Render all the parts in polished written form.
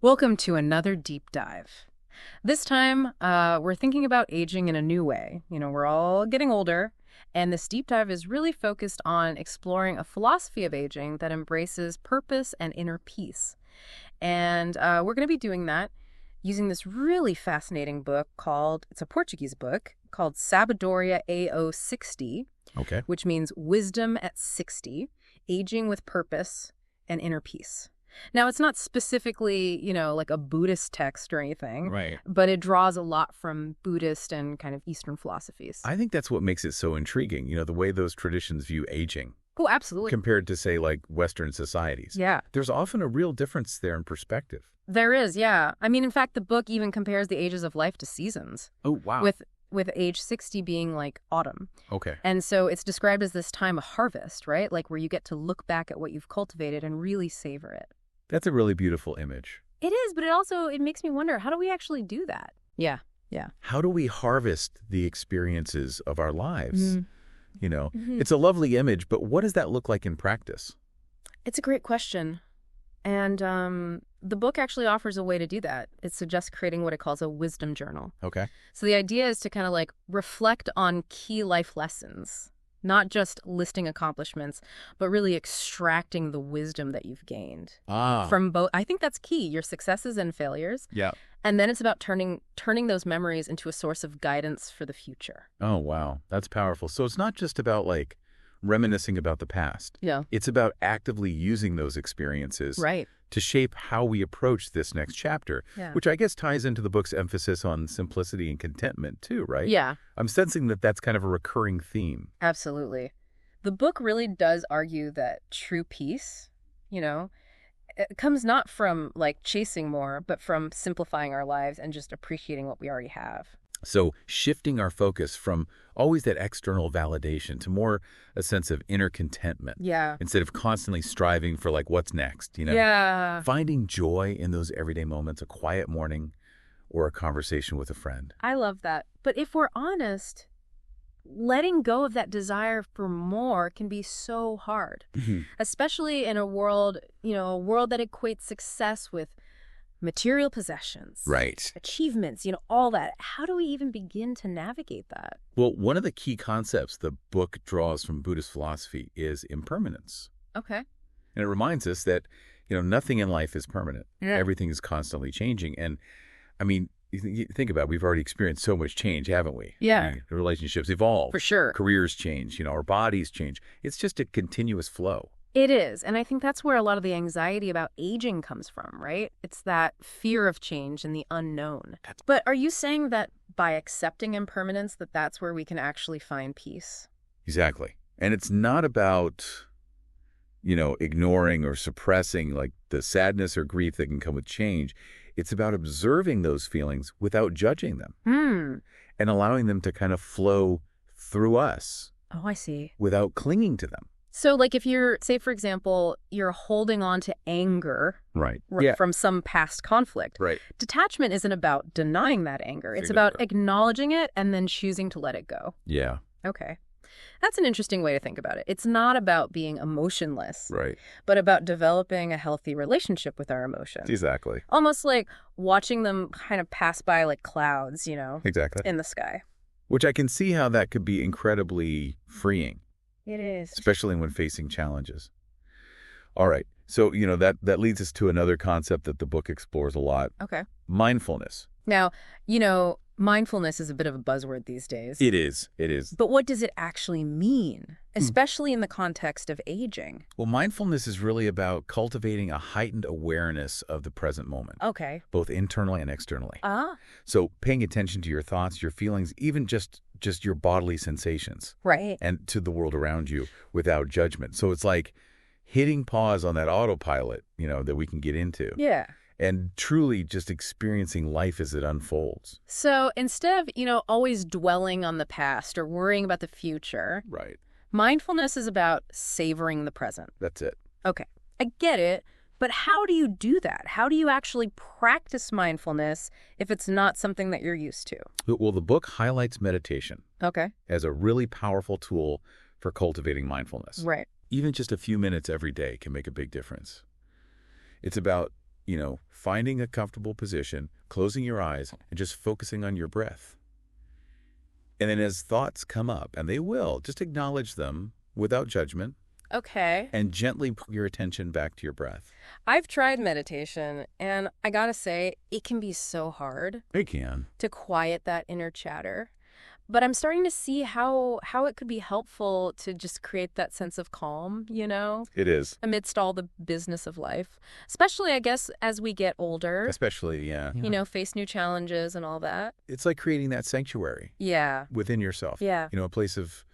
Welcome to another deep dive. This time, we're thinking about aging in a new way. We're all getting older, and this deep dive is really focused on exploring a philosophy of aging that embraces purpose and inner peace. And we're going to be doing that using this really fascinating book it's a Portuguese book called Sabedoria AO 60, Okay. which means Wisdom at 60, Aging with Purpose and Inner Peace. Now, it's not specifically, like a Buddhist text or anything, Right. but it draws a lot from Buddhist and kind of Eastern philosophies. I think that's what makes it so intriguing, the way those traditions view aging Oh, absolutely. compared to, say, like Western societies. Yeah, There's often a real difference there in perspective. there is, yeah. I mean, in fact, the book even compares the ages of life to seasons, Oh, wow. with age 60 being like autumn. Okay. And so it's described as this time of harvest, right? Like where you get to look back at what you've cultivated and really savor it. That's a really beautiful image. It is, but it makes me wonder, how do we actually do that? Yeah. How do we harvest the experiences of our lives? Mhm. It's a lovely image, but what does that look like in practice? It's a great question. And the book actually offers a way to do that. It suggests creating what it calls a wisdom journal. Okay. So the idea is to kind of like reflect on key life lessons, not just listing accomplishments, but really extracting the wisdom that you've gained from both. I think that's key, your successes and failures. Yeah. And then it's about turning those memories into a source of guidance for the future. Oh, wow. That's powerful. So it's not just about, like, reminiscing about the past. Yeah. It's about actively using those experiences Right. to shape how we approach this next chapter, Yeah. which I guess ties into the book's emphasis on simplicity and contentment too, right? Yeah. I'm sensing that that's kind of a recurring theme. Absolutely. The book really does argue that true peace, it comes not from like chasing more, but from simplifying our lives and just appreciating what we already have. So shifting our focus from always that external validation to more a sense of inner contentment Yeah. instead of constantly striving for like what's next, Yeah. Finding joy in those everyday moments, a quiet morning or a conversation with a friend. I love that. But if we're honest, letting go of that desire for more can be so hard, especially in a world that equates success with material possessions, Right. achievements, all that. How do we even begin to navigate that? Well, one of the key concepts the book draws from Buddhist philosophy is impermanence. Okay. And it reminds us that, nothing in life is permanent. Yeah. Everything is constantly changing. And I mean, you think about it, we've already experienced so much change, haven't we? Yeah. I mean, the relationships evolve. For sure. Careers change, our bodies change. It's just a continuous flow. It is. And I think that's where a lot of the anxiety about aging comes from, right? It's that fear of change and the unknown. But are you saying that by accepting impermanence, that's where we can actually find peace? Exactly. And it's not about, ignoring or suppressing like the sadness or grief that can come with change. It's about observing those feelings without judging them and allowing them to kind of flow through us Oh, I see. without clinging to them. So like if you're, say, for example, you're holding on to anger Right. from some past conflict, Right. detachment isn't about denying that anger. It's Bingo. about acknowledging it and then choosing to let it go. Yeah. Okay. That's an interesting way to think about it. It's not about being emotionless, Right. but about developing a healthy relationship with our emotions. Exactly. Almost like watching them kind of pass by like clouds, Exactly. in the sky. Which I can see how that could be incredibly freeing, It is. especially when facing challenges. All right. So, that leads us to another concept that the book explores a lot, Okay. mindfulness. Now, mindfulness is a bit of a buzzword these days. It is. It is. But what does it actually mean, especially in the context of aging? Well, mindfulness is really about cultivating a heightened awareness of the present moment, Okay. both internally and externally. Ah, So paying attention to your thoughts, your feelings, even just your bodily sensations right. and to the world around you without judgment. So it's like hitting pause on that autopilot, that we can get into. Yeah. And truly just experiencing life as it unfolds. So instead of, always dwelling on the past or worrying about the future, Right. mindfulness is about savoring the present. That's it. Okay. I get it. But how do you do that? How do you actually practice mindfulness if it's not something that you're used to? Well, the book highlights meditation Okay. as a really powerful tool for cultivating mindfulness. Right. Even just a few minutes every day can make a big difference. It's about finding a comfortable position, closing your eyes, and just focusing on your breath. And then as thoughts come up, and they will, just acknowledge them without judgment. Okay. And gently put your attention back to your breath. I've tried meditation, and I gotta say, it can be so hard. It can. To quiet that inner chatter. But I'm starting to see how it could be helpful to just create that sense of calm, It is. amidst all the business of life. Especially, I guess, as we get older. Especially, yeah. Face new challenges and all that. It's like creating that sanctuary. Yeah. Within yourself. Yeah. A place of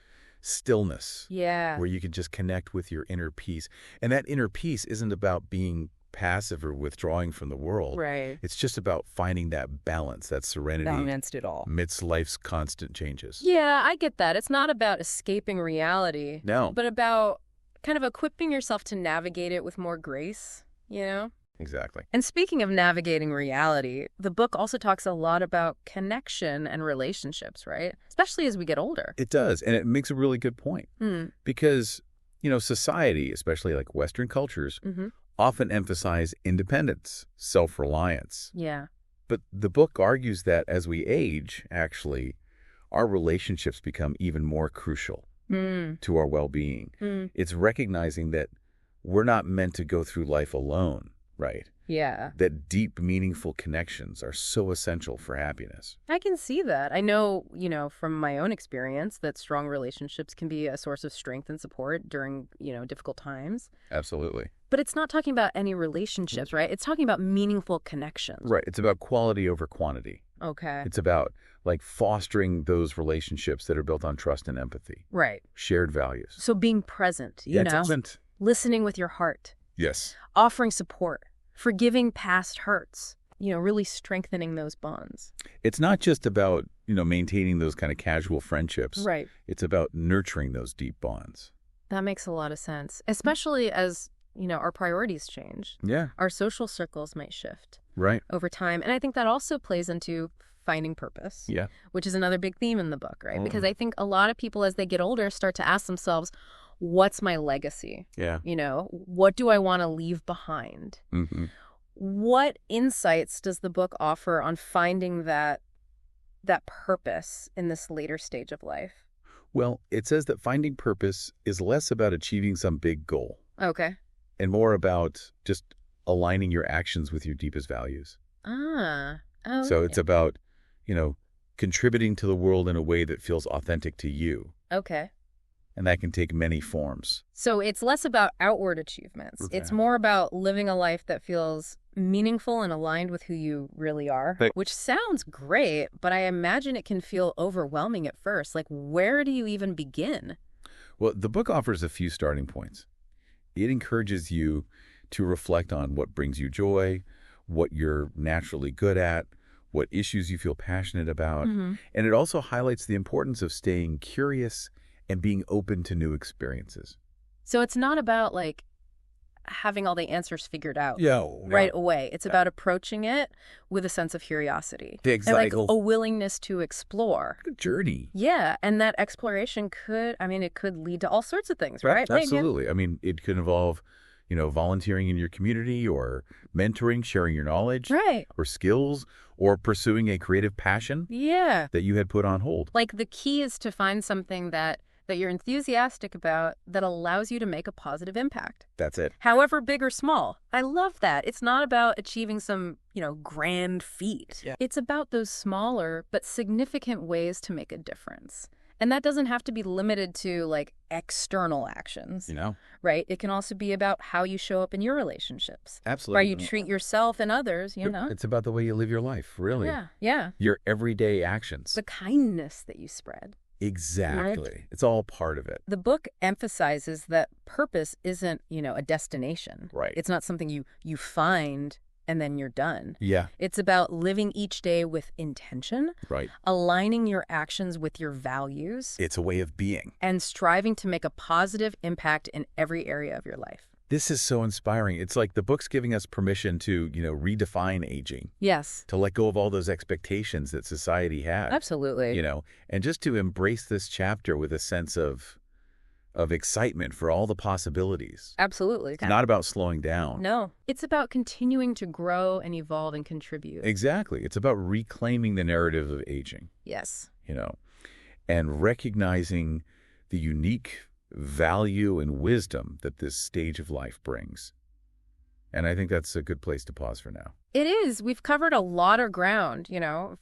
stillness. Yeah. Where you can just connect with your inner peace. And that inner peace isn't about being passive or withdrawing from the world. Right. It's just about finding that balance, that serenity. Balanced it all. Amidst life's constant changes. Yeah, I get that. It's not about escaping reality. No. But about kind of equipping yourself to navigate it with more grace, Exactly. And speaking of navigating reality, the book also talks a lot about connection and relationships, right? Especially as we get older. It does. And it makes a really good point. Because, society, especially like Western cultures, often emphasize independence, self-reliance. Yeah. But the book argues that as we age, actually, our relationships become even more crucial to our well-being. It's recognizing that we're not meant to go through life alone, right? Yeah. That deep, meaningful connections are so essential for happiness. I can see that. I know, from my own experience that strong relationships can be a source of strength and support during, difficult times. Absolutely. But it's not talking about any relationships, right? It's talking about meaningful connections. Right. It's about quality over quantity. Okay. It's about, fostering those relationships that are built on trust and empathy. Right. Shared values. So being present, Present. Listening with your heart. Yes. Offering support. Forgiving past hurts. Really strengthening those bonds. It's not just about, maintaining those kind of casual friendships. Right. It's about nurturing those deep bonds. That makes a lot of sense, especially as, our priorities change. Yeah. Our social circles might shift. Right. Over time. And I think that also plays into finding purpose. Yeah. Which is another big theme in the book, right? Because I think a lot of people, as they get older, start to ask themselves, what's my legacy? Yeah. What do I want to leave behind? What insights does the book offer on finding that purpose in this later stage of life? Well, it says that finding purpose is less about achieving some big goal. Okay. And more about just aligning your actions with your deepest values. So it's about, contributing to the world in a way that feels authentic to you. Okay. And that can take many forms. So it's less about outward achievements. Okay. It's more about living a life that feels meaningful and aligned with who you really are, which sounds great, but I imagine it can feel overwhelming at first. Where do you even begin? Well, the book offers a few starting points. It encourages you to reflect on what brings you joy, what you're naturally good at, what issues you feel passionate about. And it also highlights the importance of staying curious and being open to new experiences. So it's not about having all the answers figured out Right away. It's about approaching it with a sense of curiosity. Exactly. And a willingness to explore. Good journey. Yeah, and that exploration could lead to all sorts of things, right? Absolutely. It could involve, volunteering in your community or mentoring, sharing your knowledge. Right. Or skills or pursuing a creative passion. Yeah. That you had put on hold. The key is to find something that you're enthusiastic about that allows you to make a positive impact. That's it. However big or small. I love that. It's not about achieving some, grand feat. Yeah. It's about those smaller but significant ways to make a difference. And that doesn't have to be limited to external actions. Right? It can also be about how you show up in your relationships. Absolutely. How you treat yourself and others, It's about the way you live your life, really. Yeah. Yeah. Your everyday actions. The kindness that you spread. Exactly. Right? It's all part of it. The book emphasizes that purpose isn't, a destination. Right. It's not something you find and then you're done. Yeah. It's about living each day with intention. Right. Aligning your actions with your values. It's a way of being. And striving to make a positive impact in every area of your life. This is so inspiring. It's like the book's giving us permission to, redefine aging. Yes. To let go of all those expectations that society had. Absolutely. And just to embrace this chapter with a sense of of excitement for all the possibilities. Absolutely. It's not about slowing down. No, it's about continuing to grow and evolve and contribute. Exactly. It's about reclaiming the narrative of aging, Yes. And recognizing the unique value and wisdom that this stage of life brings. And I think that's a good place to pause for now. It is. We've covered a lot of ground,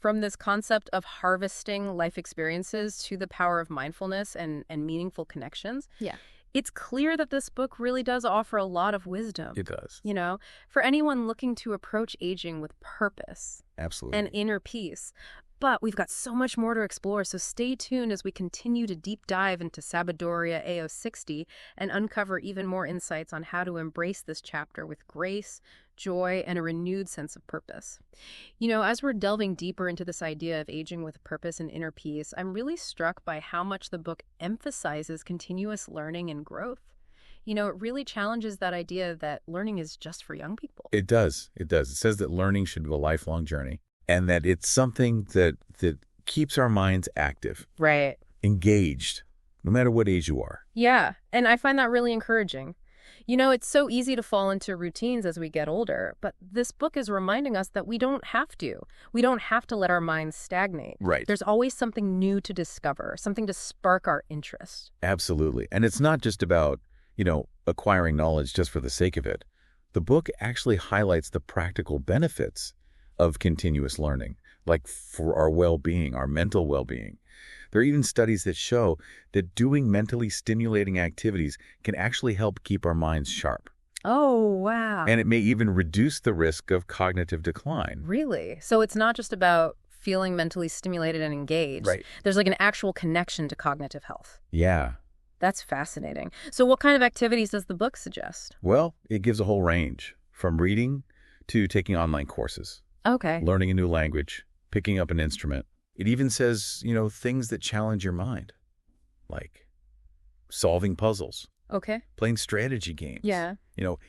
from this concept of harvesting life experiences to the power of mindfulness and meaningful connections. Yeah. It's clear that this book really does offer a lot of wisdom. It does. For anyone looking to approach aging with purpose Absolutely. and inner peace. But we've got so much more to explore, so stay tuned as we continue to deep dive into Sabadoria AO60 and uncover even more insights on how to embrace this chapter with grace, joy, and a renewed sense of purpose. As we're delving deeper into this idea of aging with purpose and inner peace, I'm really struck by how much the book emphasizes continuous learning and growth. It really challenges that idea that learning is just for young people. It does. It does. It says that learning should be a lifelong journey and that it's something that keeps our minds active, Right. engaged, no matter what age you are. Yeah, and I find that really encouraging. It's so easy to fall into routines as we get older, but this book is reminding us that we don't have to. We don't have to let our minds stagnate. Right. There's always something new to discover, something to spark our interest. Absolutely. And it's not just about, acquiring knowledge just for the sake of it. The book actually highlights the practical benefits of continuous learning, like for our well-being, our mental well-being. There are even studies that show that doing mentally stimulating activities can actually help keep our minds sharp. Oh, wow. And it may even reduce the risk of cognitive decline. Really? So it's not just about feeling mentally stimulated and engaged. Right. There's like an actual connection to cognitive health. Yeah. That's fascinating. So what kind of activities does the book suggest? Well, it gives a whole range, from reading to taking online courses, Okay. learning a new language, picking up an instrument. It even says, things that challenge your mind, like solving puzzles, Okay. playing strategy games. Yeah.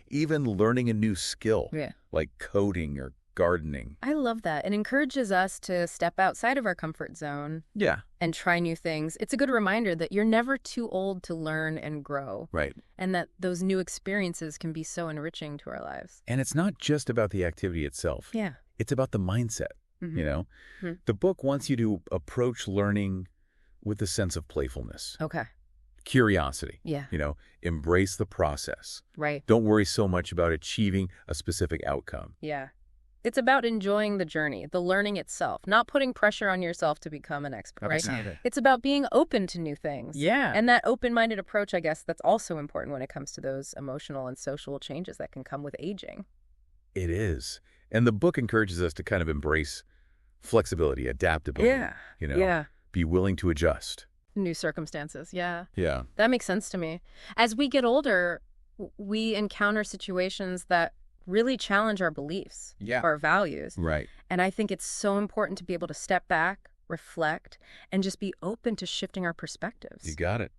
Even learning a new skill, Yeah. like coding or gardening. I love that. It encourages us to step outside of our comfort zone Yeah. and try new things. It's a good reminder that you're never too old to learn and grow, Right. and that those new experiences can be so enriching to our lives. And it's not just about the activity itself. Yeah. It's about the mindset, Mhm. The book wants you to approach learning with a sense of playfulness, Okay. curiosity, Yeah. embrace the process. Right. Don't worry so much about achieving a specific outcome. Yeah. It's about enjoying the journey, the learning itself, not putting pressure on yourself to become an expert, right? Absolutely. It's about being open to new things. Yeah. And that open-minded approach, I guess, that's also important when it comes to those emotional and social changes that can come with aging. It is. And the book encourages us to kind of embrace flexibility, adaptability. Yeah. Be willing to adjust. New circumstances. Yeah. Yeah. That makes sense to me. As we get older, we encounter situations that really challenge our beliefs, Yeah. our values. Right. And I think it's so important to be able to step back, reflect, and just be open to shifting our perspectives. You got it.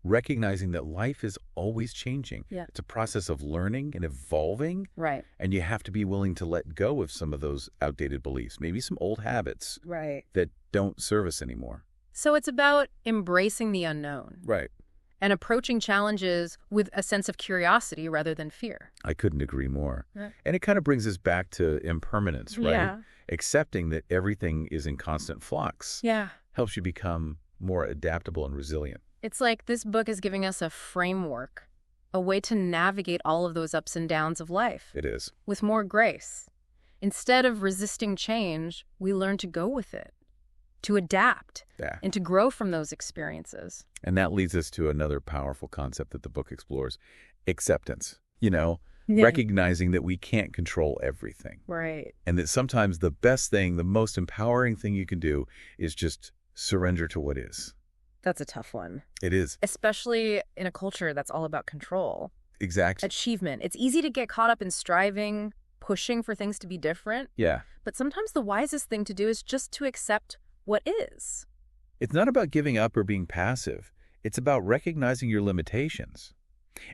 Recognizing that life is always changing. Yeah. It's a process of learning and evolving, Right. and you have to be willing to let go of some of those outdated beliefs, maybe some old habits Right. that don't serve us anymore. So it's about embracing the unknown Right. and approaching challenges with a sense of curiosity rather than fear. I couldn't agree more. Yeah. And it kind of brings us back to impermanence, right? Yeah. Accepting that everything is in constant flux Yeah. helps you become more adaptable and resilient. It's like this book is giving us a framework, a way to navigate all of those ups and downs of life It is. with more grace. Instead of resisting change, we learn to go with it, to adapt, Yeah. and to grow from those experiences. And that leads us to another powerful concept that the book explores, acceptance. Recognizing that we can't control everything. Right. And that sometimes the best thing, the most empowering thing you can do is just surrender to what is. That's a tough one, It is. especially in a culture that's all about control, Exactly. achievement. It's easy to get caught up in striving, pushing for things to be different, Yeah. but sometimes the wisest thing to do is just to accept what is. It's not about giving up or being passive. It's about recognizing your limitations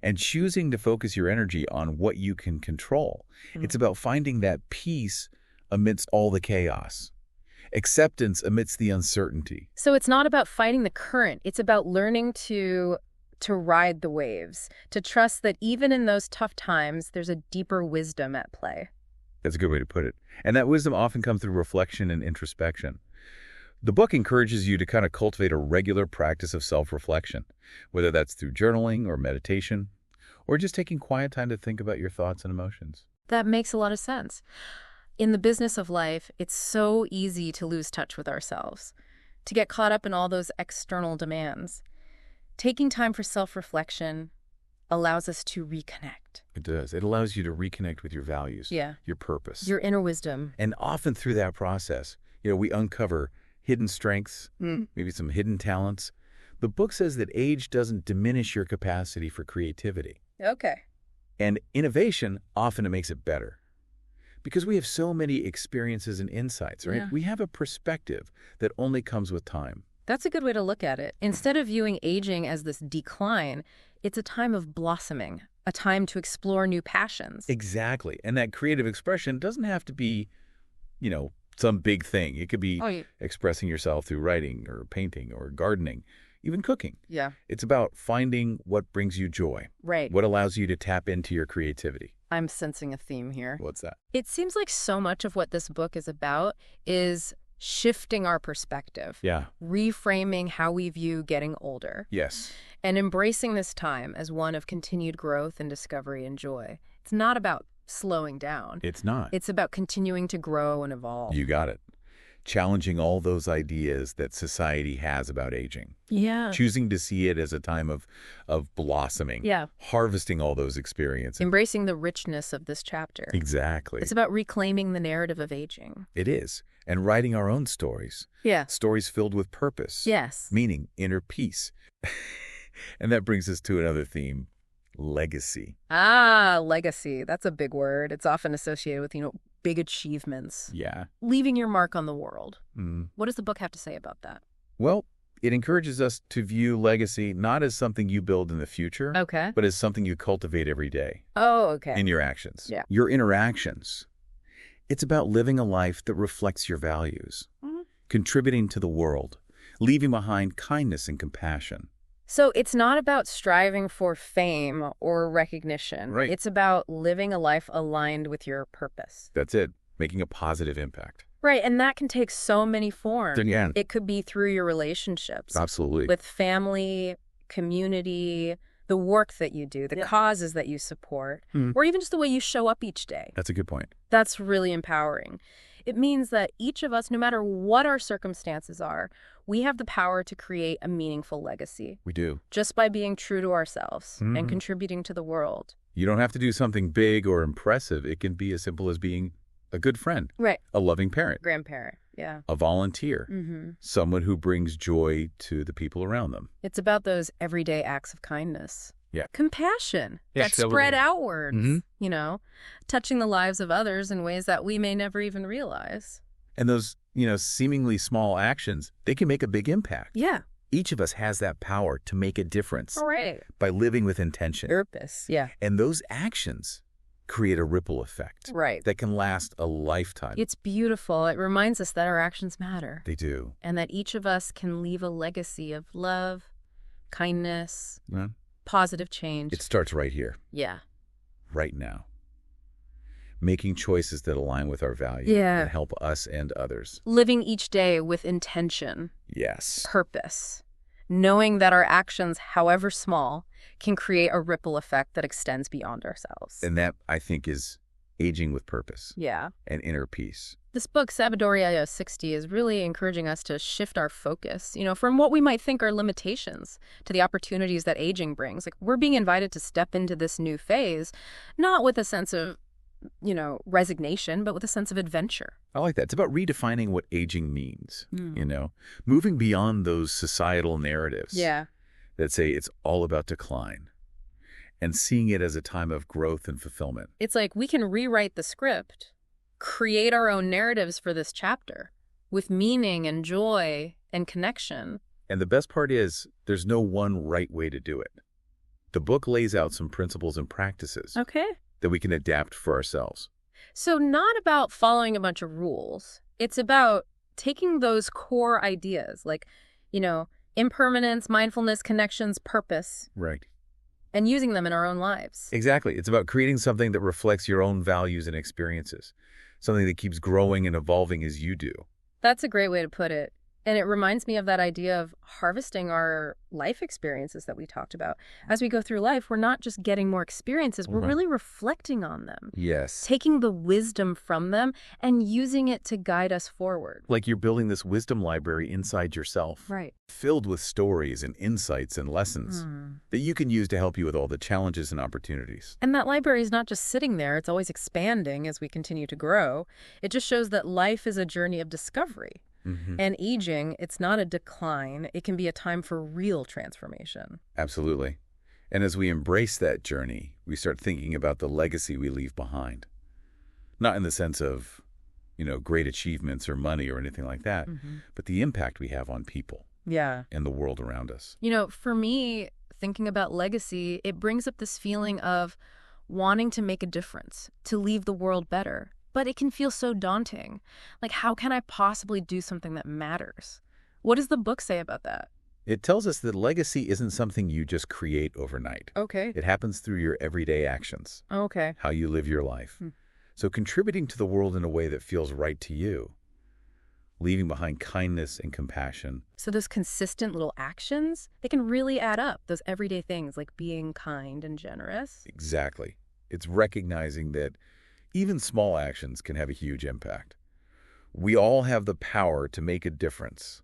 and choosing to focus your energy on what you can control. It's about finding that peace amidst all the chaos, acceptance amidst the uncertainty. So it's not about fighting the current. It's about learning to to ride the waves, to trust that even in those tough times, there's a deeper wisdom at play. That's a good way to put it. And that wisdom often comes through reflection and introspection. The book encourages you to kind of cultivate a regular practice of self-reflection, whether that's through journaling or meditation, or just taking quiet time to think about your thoughts and emotions. That makes a lot of sense. In the business of life, it's so easy to lose touch with ourselves, to get caught up in all those external demands. Taking time for self-reflection allows us to reconnect. It does. It allows you to reconnect with your values, Yeah. your purpose. Your inner wisdom. And often through that process, we uncover hidden strengths, maybe some hidden talents. The book says that age doesn't diminish your capacity for creativity. Okay. And innovation, often it makes it better. Because we have so many experiences and insights, right? Yeah. We have a perspective that only comes with time. That's a good way to look at it. Instead of viewing aging as this decline, it's a time of blossoming, a time to explore new passions. Exactly. And that creative expression doesn't have to be, some big thing. It could be expressing yourself through writing or painting or gardening, even cooking. Yeah. It's about finding what brings you joy. Right. What allows you to tap into your creativity. I'm sensing a theme here. What's that? It seems like so much of what this book is about is shifting our perspective. Yeah. Reframing how we view getting older. Yes. And embracing this time as one of continued growth and discovery and joy. It's not about slowing down. It's not. It's about continuing to grow and evolve. You got it. Challenging all those ideas that society has about aging. Yeah. Choosing to see it as a time of blossoming. Yeah. Harvesting all those experiences. Embracing the richness of this chapter. Exactly. It's about reclaiming the narrative of aging. It is. And writing our own stories. Yeah. Stories filled with purpose. Yes. Meaning, inner peace. And that brings us to another theme, legacy. Ah, legacy. That's a big word. It's often associated with, big achievements. Yeah. Leaving your mark on the world. Mm. What does the book have to say about that? Well, it encourages us to view legacy not as something you build in the future, Okay. but as something you cultivate every day Oh, okay. in your actions. Yeah. Your interactions. It's about living a life that reflects your values, contributing to the world, leaving behind kindness and compassion. So it's not about striving for fame or recognition. Right. It's about living a life aligned with your purpose. That's it, making a positive impact. Right, and that can take so many forms. Yeah. It could be through your relationships. Absolutely. With family, community, the work that you do, the causes that you support, or even just the way you show up each day. That's a good point. That's really empowering. It means that each of us, no matter what our circumstances are, we have the power to create a meaningful legacy. We do. Just by being true to ourselves and contributing to the world. You don't have to do something big or impressive. It can be as simple as being a good friend, Right. a loving parent, Grandparent. Yeah. a volunteer, someone who brings joy to the people around them. It's about those everyday acts of kindness. Yeah. Compassion Yeah, that spread outwards, Mhm. touching the lives of others in ways that we may never even realize. And those, seemingly small actions, they can make a big impact. Yeah. Each of us has that power to make a difference All right. by living with intention. Purpose. Yeah. And those actions create a ripple effect Right. that can last a lifetime. It's beautiful. It reminds us that our actions matter They do. and that each of us can leave a legacy of love, kindness, Yeah. positive change. It starts right here, Yeah. right now. Making choices that align with our values Yeah. and help us and others. Living each day with intention, Yes. purpose, knowing that our actions, however small, can create a ripple effect that extends beyond ourselves. And that, I think, is aging with purpose Yeah. and inner peace. This book, Sabiduría 60, is really encouraging us to shift our focus, from what we might think are limitations to the opportunities that aging brings. Like, we're being invited to step into this new phase, not with a sense of, resignation, but with a sense of adventure. I like that. It's about redefining what aging means, moving beyond those societal narratives that say it's all about decline and seeing it as a time of growth and fulfillment. It's like we can rewrite the script, create our own narratives for this chapter with meaning and joy and connection. And the best part is there's no one right way to do it. The book lays out some principles and practices Okay. that we can adapt for ourselves. So not about following a bunch of rules. It's about taking those core ideas like, Impermanence, mindfulness, connections, purpose, Right. and using them in our own lives. Exactly. It's about creating something that reflects your own values and experiences, something that keeps growing and evolving as you do. That's a great way to put it. And it reminds me of that idea of harvesting our life experiences that we talked about. As we go through life, we're not just getting more experiences, we're Right. really reflecting on them, Yes. taking the wisdom from them and using it to guide us forward. Like you're building this wisdom library inside yourself, Right. filled with stories and insights and lessons that you can use to help you with all the challenges and opportunities. And that library is not just sitting there, it's always expanding as we continue to grow. It just shows that life is a journey of discovery. And aging, it's not a decline. It can be a time for real transformation. Absolutely. And as we embrace that journey, we start thinking about the legacy we leave behind. Not in the sense of, great achievements or money or anything like that, but the impact we have on people Yeah. and the world around us. For me, thinking about legacy, it brings up this feeling of wanting to make a difference, to leave the world better. But it can feel so daunting. Like, how can I possibly do something that matters? What does the book say about that? It tells us that legacy isn't something you just create overnight. Okay. It happens through your everyday actions, Okay. how you live your life. So contributing to the world in a way that feels right to you, leaving behind kindness and compassion. So those consistent little actions, they can really add up. Those everyday things like being kind and generous. Exactly. It's recognizing that even small actions can have a huge impact. We all have the power to make a difference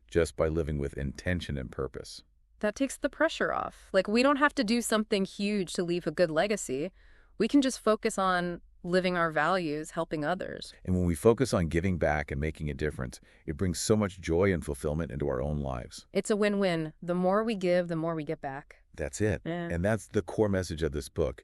just by living with intention and purpose. That takes the pressure off. Like, we don't have to do something huge to leave a good legacy. We can just focus on living our values, helping others. And when we focus on giving back and making a difference, it brings so much joy and fulfillment into our own lives. It's a win-win. The more we give, the more we get back. That's it. Yeah. And that's the core message of this book,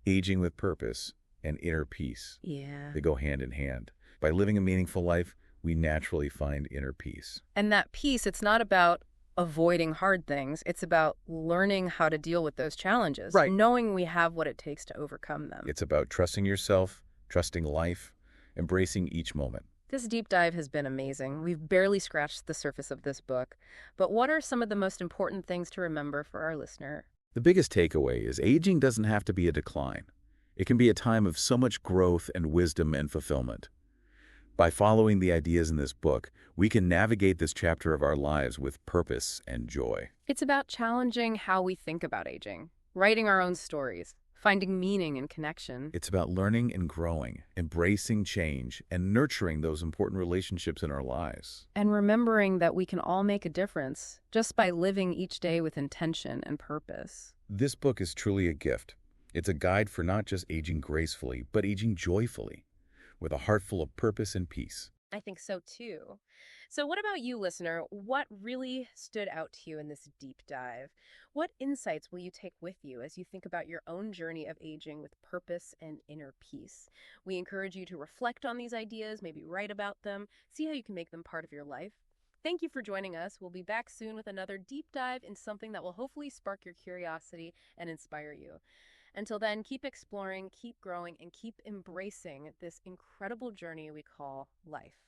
Aging with Purpose and Inner Peace. Yeah. They go hand in hand. By living a meaningful life, we naturally find inner peace. And that peace, it's not about avoiding hard things. It's about learning how to deal with those challenges, Right. knowing we have what it takes to overcome them. It's about trusting yourself, trusting life, embracing each moment. This deep dive has been amazing. We've barely scratched the surface of this book. But what are some of the most important things to remember for our listener? The biggest takeaway is aging doesn't have to be a decline. It can be a time of so much growth and wisdom and fulfillment. By following the ideas in this book, we can navigate this chapter of our lives with purpose and joy. It's about challenging how we think about aging, writing our own stories, finding meaning and connection. It's about learning and growing, embracing change, and nurturing those important relationships in our lives. And remembering that we can all make a difference just by living each day with intention and purpose. This book is truly a gift. It's a guide for not just aging gracefully, but aging joyfully, with a heart full of purpose and peace. I think so too. So what about you, listener? What really stood out to you in this deep dive? What insights will you take with you as you think about your own journey of aging with purpose and inner peace? We encourage you to reflect on these ideas, maybe write about them, see how you can make them part of your life. Thank you for joining us. We'll be back soon with another deep dive in something that will hopefully spark your curiosity and inspire you. Until then, keep exploring, keep growing, and keep embracing this incredible journey we call life.